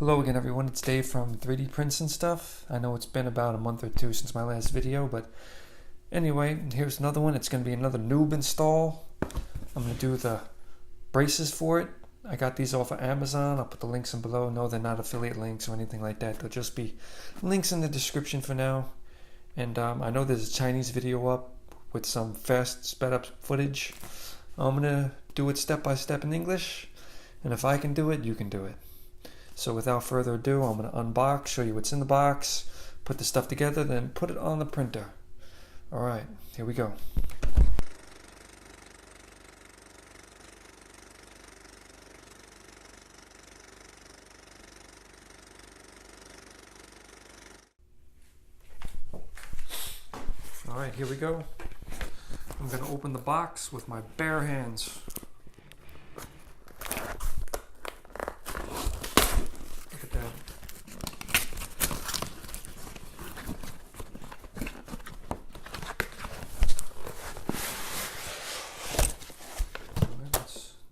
Hello again everyone, it's Dave from 3D Prints and Stuff. I know it's been about a month or two since my last video, but anyway, here's another one. It's going to be another noob install. I'm going to do the braces for it. I got these off of Amazon. I'll put the links in below. No, they're not affiliate links or anything like that. They'll just be links in the description for now. And I know there's a Chinese video up with some fast sped up footage. I'm going to do it step by step in English. And if I can do it, you can do it. So without further ado, I'm going to unbox, show you what's in the box, put the stuff together, then put it on the printer. Alright, here we go. Alright, here we go. I'm going to open the box with my bare hands.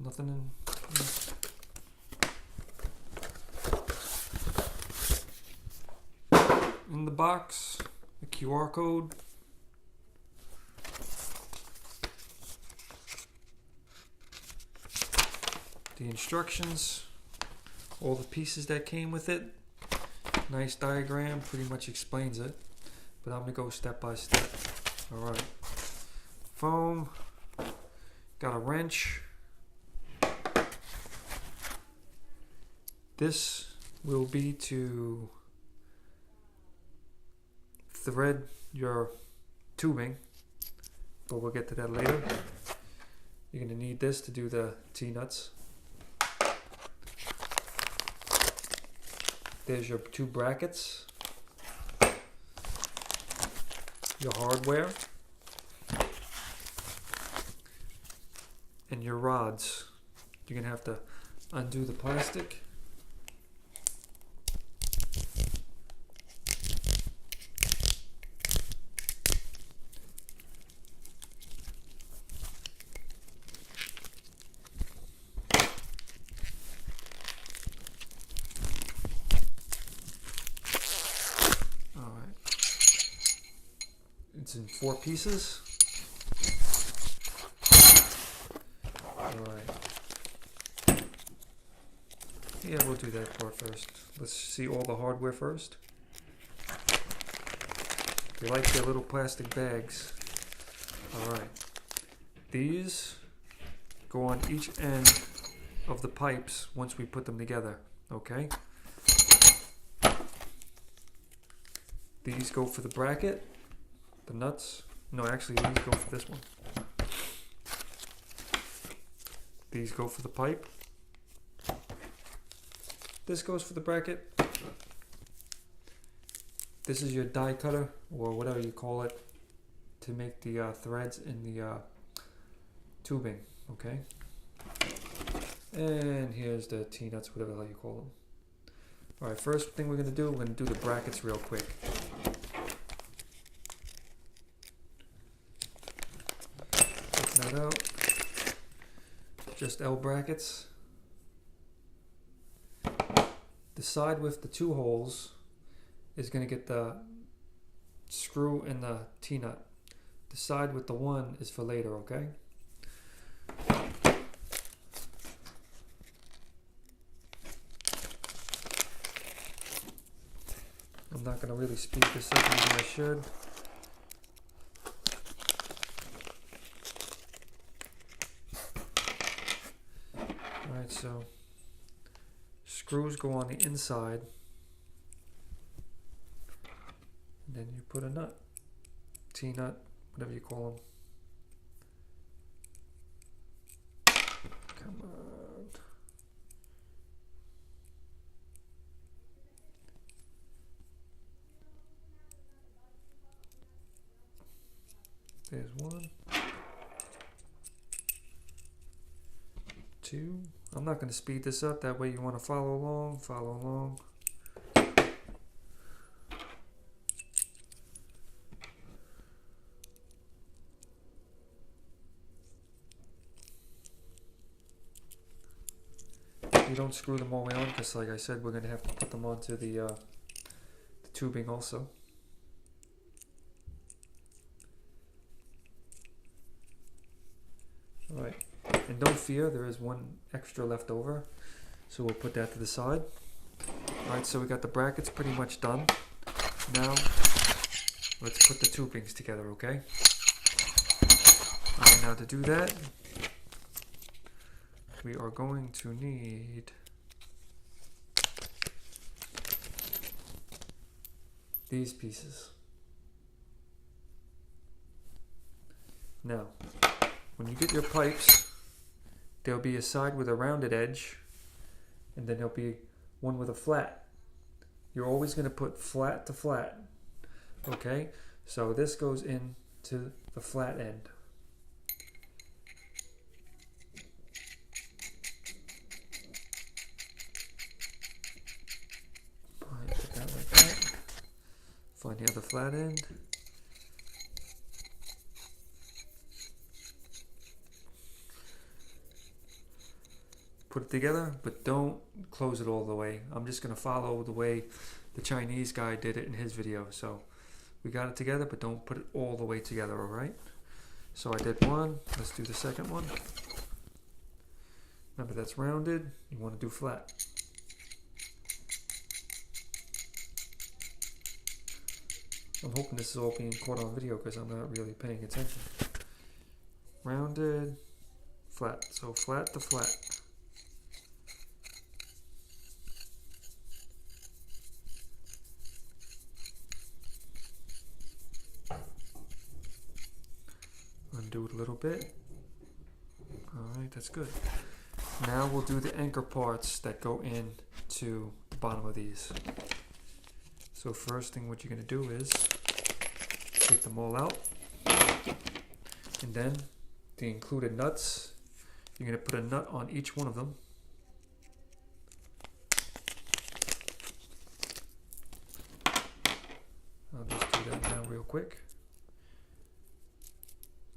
Nothing in the box, the QR code, the instructions, all the pieces that came with it. Nice diagram, pretty much explains it, but I'm gonna go step by step. Alright, foam, got a wrench. This will be to thread your tubing, but we'll get to that later. You're going to need this to do the T-nuts. There's your two brackets, your hardware, and your rods. You're going to have to undo the plastic. It's in 4 pieces. Alright. Yeah, we'll do that part first. Let's see all the hardware first. They like their little plastic bags. Alright. These go on each end of the pipes once we put them together. Okay? These go for the bracket. The nuts, no, actually these go for this one. These go for the pipe. This goes for the bracket. This is your die cutter, or whatever you call it, to make the threads in the tubing, okay? And here's the T-nuts, whatever the hell you call them. Alright, first thing we're going to do, we're going to do the brackets real quick. That out. Just L brackets. The side with the 2 holes is going to get the screw and the T-nut. The side with the 1 is for later, okay? I'm not going to really speed this up as I should. Alright, so screws go on the inside, and then you put a nut, T-nut, whatever you call them. Come on. There's 1, 2. I'm not going to speed this up, that way you want to follow along. You don't screw them all the way on, because like I said, we're going to have to put them onto the tubing also. Alright, and don't fear, there is one extra left over, so we'll put that to the side. Alright, so we got the brackets pretty much done. Now, let's put the tubings together, okay? Alright, now to do that, we are going to need these pieces. Now, when you get your pipes, there'll be a side with a rounded edge, and then there'll be one with a flat. You're always going to put flat to flat, okay? So this goes into the flat end. Put that like that. Find the other flat end. Put it together, but don't close it all the way. I'm just going to follow the way the Chinese guy did it in his video. So we got it together, but don't put it all the way together, alright? So I did one, let's do the second one. Remember, that's rounded, you want to do flat. I'm hoping this is all being caught on video because I'm not really paying attention. Rounded, flat, so flat to flat. Undo it a little bit. Alright, that's good. Now we'll do the anchor parts that go into the bottom of these. So first thing what you're going to do is take them all out, and then the included nuts, you're going to put a nut on each one of them. I'll just do that now real quick.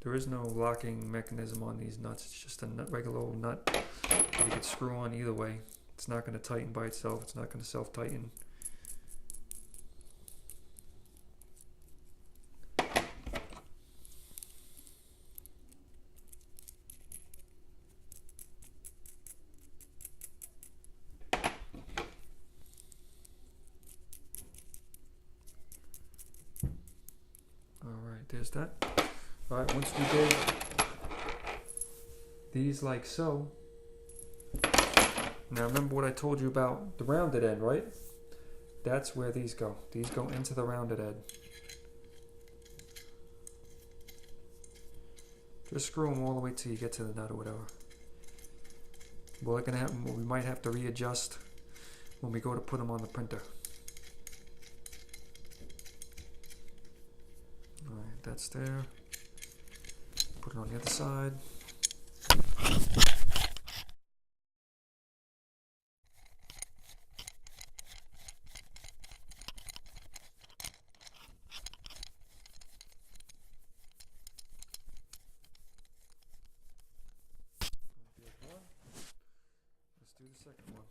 There is no locking mechanism on these nuts, it's just a regular old nut that you can screw on either way. It's not going to tighten by itself, it's not going to self-tighten. Alright, there's that. Alright, once we did these like so, now remember what I told you about the rounded end, right? That's where these go. These go into the rounded end. Just screw them all the way till you get to the nut or whatever. We might have to readjust when we go to put them on the printer. Alright, that's there. Put it on the other side. Let's do the second one.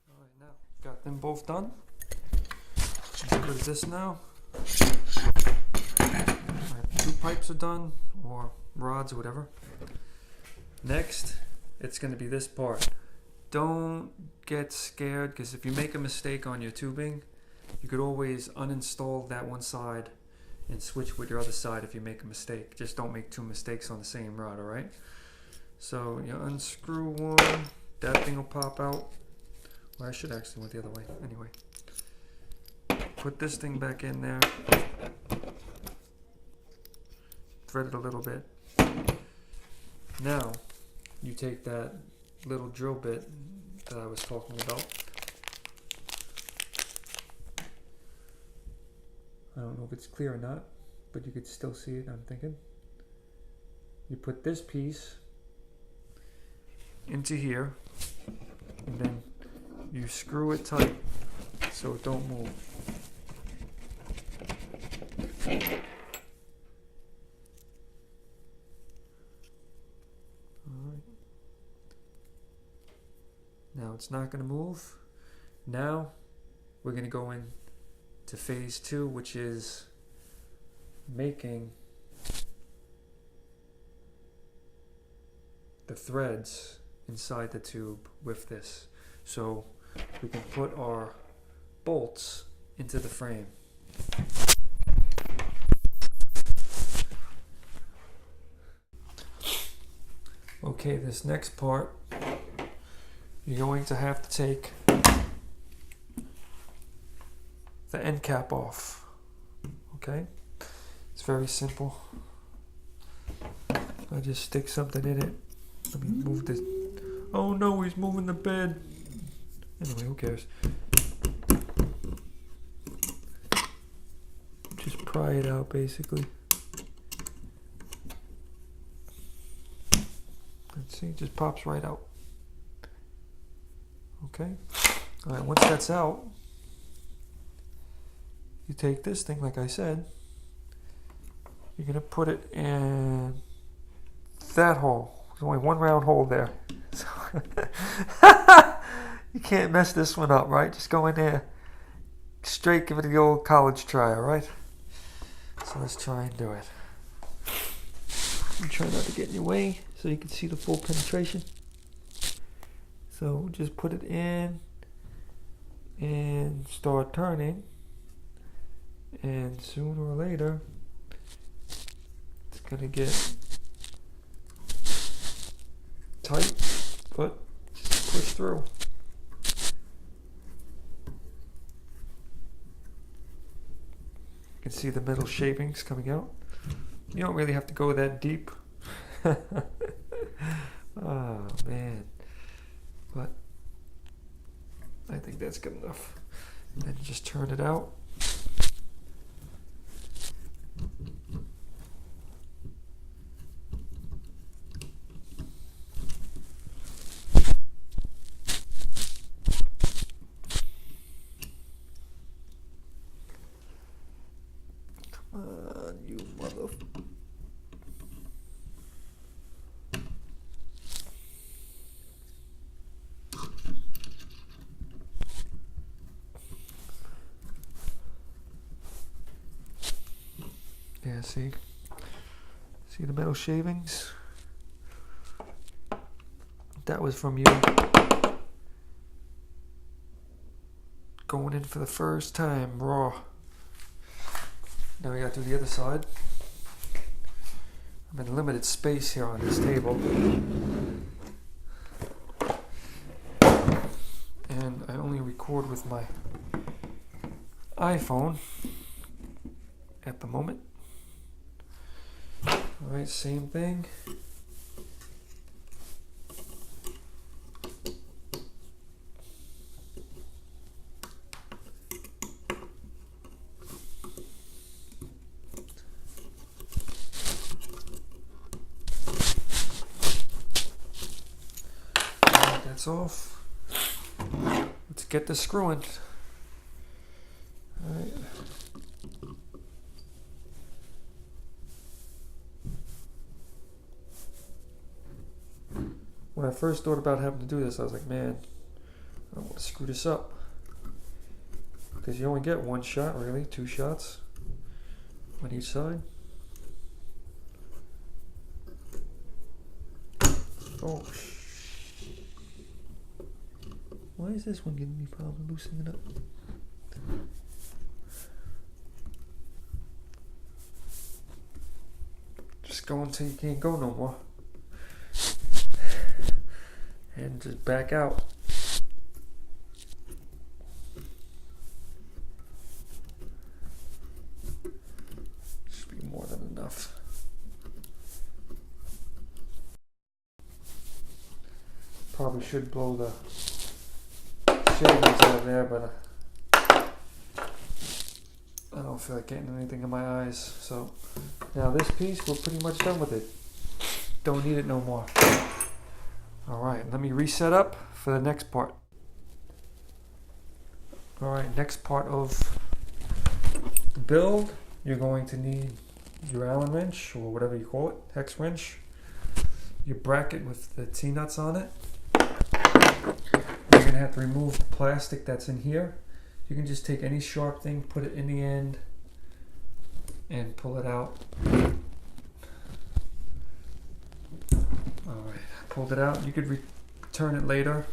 Alright, now got them both done. What is this now? Alright, 2 pipes are done, or rods or whatever. Next, it's going to be this part. Don't get scared, because if you make a mistake on your tubing, you could always uninstall that one side and switch with your other side if you make a mistake. Just don't make 2 mistakes on the same rod, alright? So you unscrew one, that thing will pop out. Well, I should actually went the other way. Anyway, put this thing back in there. Thread it a little bit. Now, you take that little drill bit that I was talking about. I don't know if it's clear or not, but you could still see it, I'm thinking. You put this piece into here, and then you screw it tight so it don't move. Alright. Now it's not going to move. Now we're going to go in to phase 2, which is making the threads inside the tube with this, so we can put our bolts into the frame. Okay, this next part, you're going to have to take the end cap off. Okay, it's very simple. I just stick something in it. Let me move this. Oh no, he's moving the bed. Anyway, who cares? Just pry it out, basically. Let's see, it just pops right out. Okay. All right, once that's out, you take this thing, like I said, you're gonna put it in that hole. There's only one round hole there. So you can't mess this one up, right? Just go in there, straight, give it the old college try, all right? So let's try and do it. And try not to get in your way so you can see the full penetration. So just put it in and start turning, and sooner or later it's gonna get tight, but just push through. You can see the metal shavings coming out. You don't really have to go that deep. Oh man, but I think that's good enough. And then just turn it out. Come on, you mother... Yeah, see the metal shavings? That was from you going in for the first time raw. Now we gotta do the other side. I'm in limited space here on this table, and I only record with my iPhone at the moment. Alright, same thing. Alright, that's off. Let's get the screwing. Alright. When I first thought about having to do this, I was like, man, I don't want to screw this up. Because you only get one shot, really, 2 shots on each side. Oh, why is this one giving me problems loosening it up? Just go until you can't go no more. And just back out. Should be more than enough. Probably should blow the shavings out of there, but I don't feel like getting anything in my eyes. So now this piece, we're pretty much done with it. Don't need it no more. Alright, let me reset up for the next part. Alright, next part of the build, you're going to need your Allen wrench, or whatever you call it, hex wrench, your bracket with the T-nuts on it. You're going to have to remove the plastic that's in here. You can just take any sharp thing, put it in the end, and pull it out. Alright, pulled it out. You could return it later.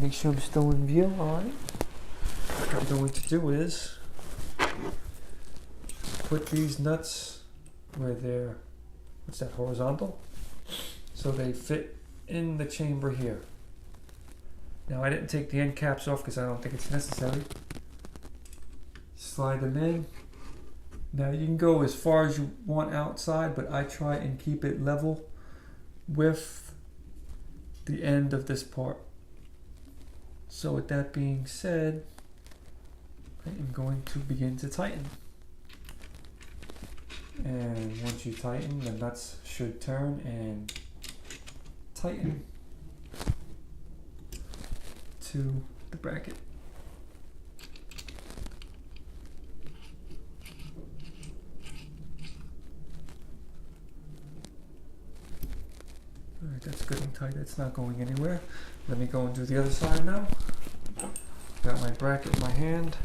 Make sure I'm still in view. Alright. What I'm going to do is put these nuts where they're, what's that, horizontal? So they fit in the chamber here. Now I didn't take the end caps off because I don't think it's necessary. Slide them in. Now you can go as far as you want outside, but I try and keep it level with the end of this part. So with that being said, I am going to begin to tighten. And once you tighten, the nuts should turn and tighten to the bracket. Alright, that's good and tight. It's not going anywhere. Let me go and do the other side now. Got my bracket in my hand.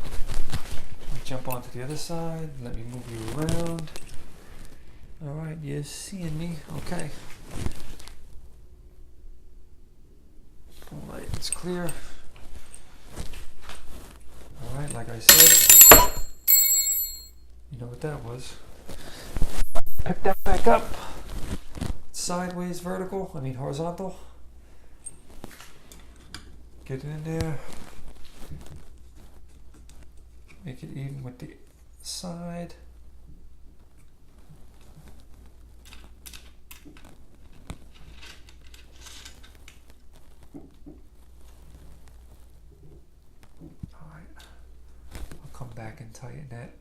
Let me jump onto the other side. Let me move you around. Alright, you're seeing me. Okay. Alright, it's clear. Alright, like I said, you know what that was. Pick that back up. Sideways vertical, I mean horizontal. Get it in there. Make it even with the side. Alright. I'll come back and tighten that.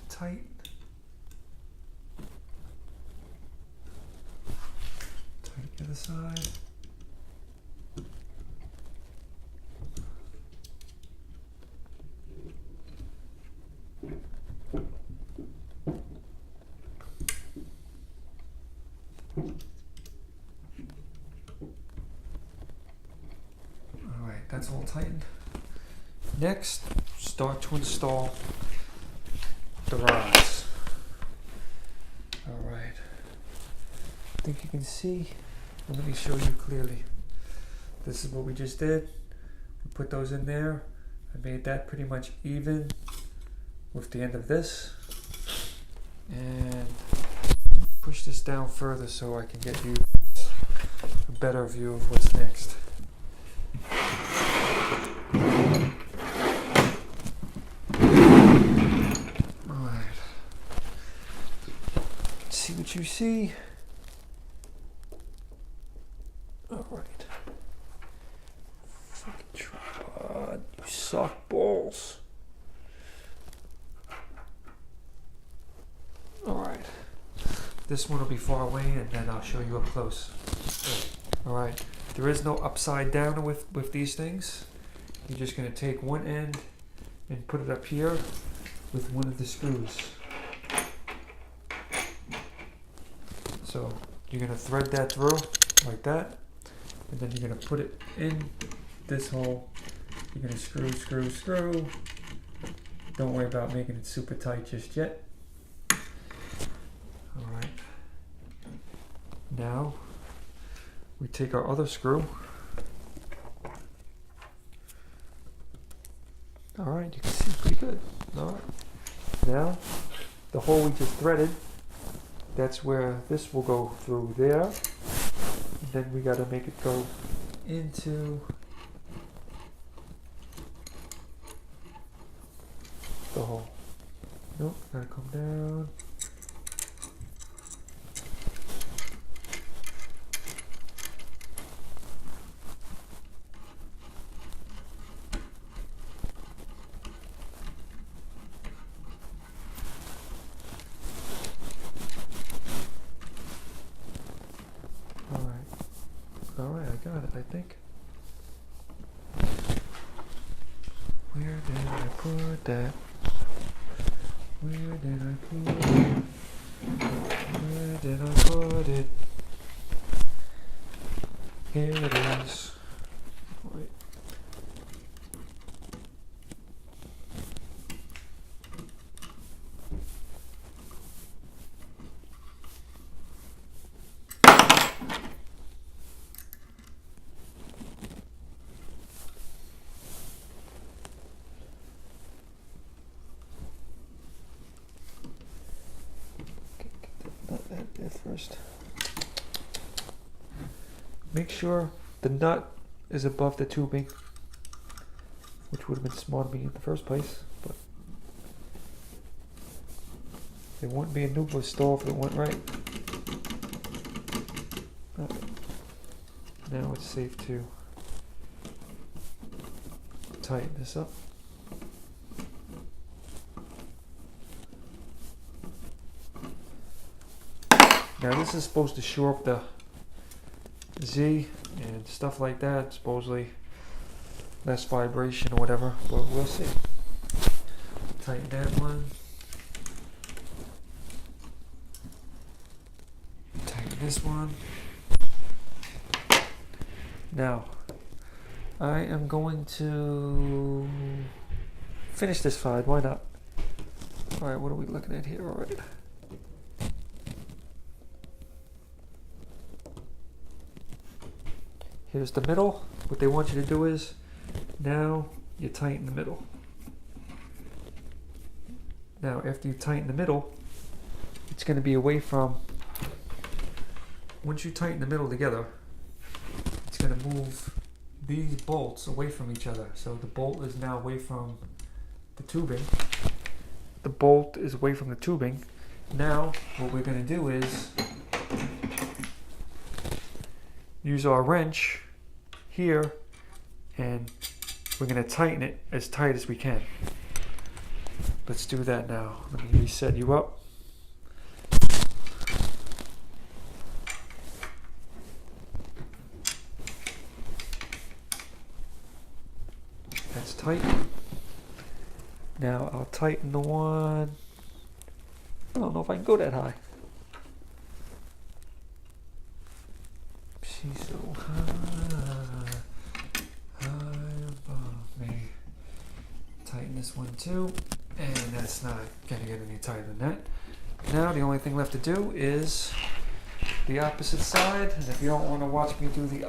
Tight. Tight the other side. Alright, that's all tightened. Next, start to install the rods. Alright. I think you can see. Let me show you clearly. This is what we just did. We put those in there. I made that pretty much even with the end of this. And push this down further so I can get you a better view of what's next. See what you see. Alright. Fucking tripod, you suck balls. Alright. This one will be far away and then I'll show you up close. Alright. There is no upside down with these things. You're just going to take one end and put it up here with one of the screws. So you're going to thread that through like that, and then you're going to put it in this hole. You're going to screw, screw, screw. Don't worry about making it super tight just yet. Alright. Now we take our other screw. Alright, you can see pretty good. Alright. Now the hole we just threaded, that's where this will go through there. And then we gotta make it go into the hole. Nope, gotta come down. Alright, I got it, I think. Where did I put that? Where did I put it? Where did I put it? Here it is. Wait. That there first. Make sure the nut is above the tubing, which would have been smart of me in the first place, but it wouldn't be a noob stall if it went right. Okay. Now it's safe to tighten this up. Now this is supposed to shore up the Z and stuff like that, supposedly less vibration or whatever, but we'll see. Tighten that one. Tighten this one. Now, I am going to finish this side, why not? Alright, what are we looking at here? Alright. Here's the middle. What they want you to do is, now you tighten the middle. Now after you tighten the middle, it's going to be away from, once you tighten the middle together, it's going to move these bolts away from each other. So the bolt is now away from the tubing. The bolt is away from the tubing. Now what we're going to do is use our wrench here and we're going to tighten it as tight as we can. Let's do that now. Let me reset you up. That's tight. Now I'll tighten the one. I don't know if I can go that high. She's so high above me. Tighten this one too, and that's not gonna get any tighter than that. Now the only thing left to do is the opposite side, and if you don't want to watch me do the